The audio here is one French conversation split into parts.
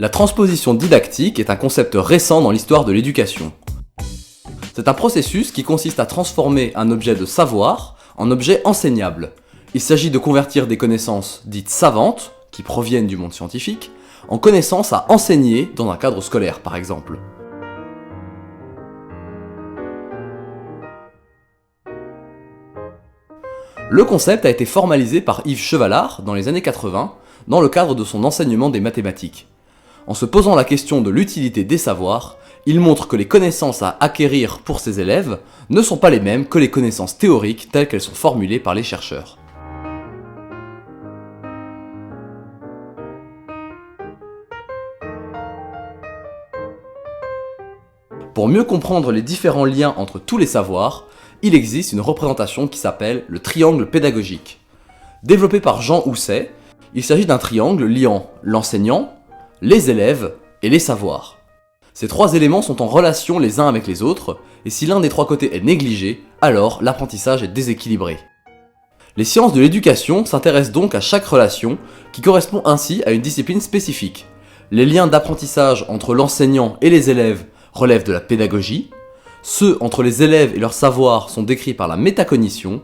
La transposition didactique est un concept récent dans l'histoire de l'éducation. C'est un processus qui consiste à transformer un objet de savoir en objet enseignable. Il s'agit de convertir des connaissances dites savantes, qui proviennent du monde scientifique, en connaissances à enseigner dans un cadre scolaire par exemple. Le concept a été formalisé par Yves Chevalard dans les années 80 dans le cadre de son enseignement des mathématiques. En se posant la question de l'utilité des savoirs, il montre que les connaissances à acquérir pour ses élèves ne sont pas les mêmes que les connaissances théoriques telles qu'elles sont formulées par les chercheurs. Pour mieux comprendre les différents liens entre tous les savoirs, il existe une représentation qui s'appelle le triangle pédagogique. Développé par Jean Housset, il s'agit d'un triangle liant l'enseignant, les élèves et les savoirs. Ces trois éléments sont en relation les uns avec les autres, et si l'un des trois côtés est négligé, alors l'apprentissage est déséquilibré. Les sciences de l'éducation s'intéressent donc à chaque relation, qui correspond ainsi à une discipline spécifique. Les liens d'apprentissage entre l'enseignant et les élèves relèvent de la pédagogie, ceux entre les élèves et leur savoir sont décrits par la métacognition,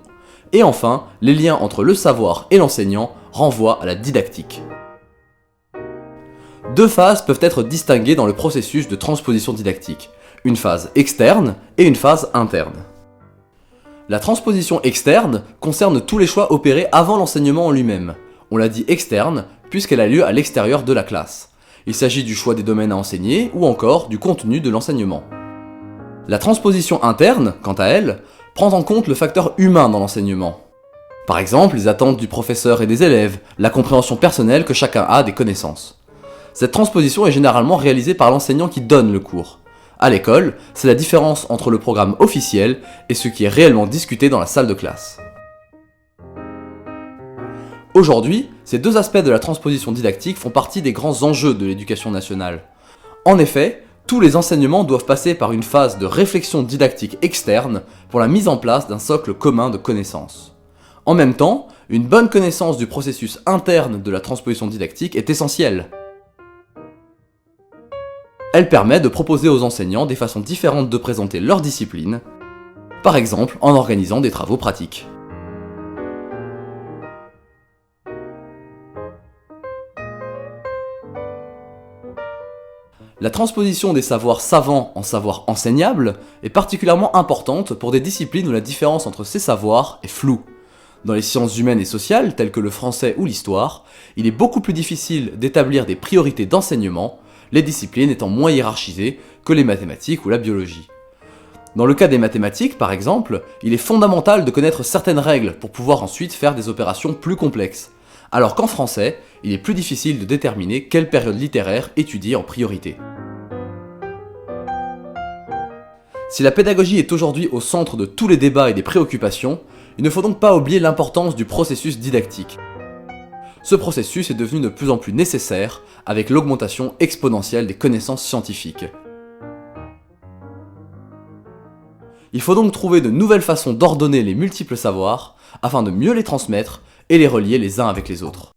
et enfin, les liens entre le savoir et l'enseignant renvoient à la didactique. Deux phases peuvent être distinguées dans le processus de transposition didactique, une phase externe et une phase interne. La transposition externe concerne tous les choix opérés avant l'enseignement en lui-même. On l'a dit externe puisqu'elle a lieu à l'extérieur de la classe. Il s'agit du choix des domaines à enseigner ou encore du contenu de l'enseignement. La transposition interne, quant à elle, prend en compte le facteur humain dans l'enseignement. Par exemple, les attentes du professeur et des élèves, la compréhension personnelle que chacun a des connaissances. Cette transposition est généralement réalisée par l'enseignant qui donne le cours. À l'école, c'est la différence entre le programme officiel et ce qui est réellement discuté dans la salle de classe. Aujourd'hui, ces deux aspects de la transposition didactique font partie des grands enjeux de l'éducation nationale. En effet, tous les enseignements doivent passer par une phase de réflexion didactique externe pour la mise en place d'un socle commun de connaissances. En même temps, une bonne connaissance du processus interne de la transposition didactique est essentielle. Elle permet de proposer aux enseignants des façons différentes de présenter leur discipline, par exemple en organisant des travaux pratiques. La transposition des savoirs savants en savoirs enseignables est particulièrement importante pour des disciplines où la différence entre ces savoirs est floue. Dans les sciences humaines et sociales, telles que le français ou l'histoire, il est beaucoup plus difficile d'établir des priorités d'enseignement, les disciplines étant moins hiérarchisées que les mathématiques ou la biologie. Dans le cas des mathématiques, par exemple, il est fondamental de connaître certaines règles pour pouvoir ensuite faire des opérations plus complexes, alors qu'en français, il est plus difficile de déterminer quelle période littéraire étudier en priorité. Si la pédagogie est aujourd'hui au centre de tous les débats et des préoccupations, il ne faut donc pas oublier l'importance du processus didactique. Ce processus est devenu de plus en plus nécessaire avec l'augmentation exponentielle des connaissances scientifiques. Il faut donc trouver de nouvelles façons d'ordonner les multiples savoirs afin de mieux les transmettre et les relier les uns avec les autres.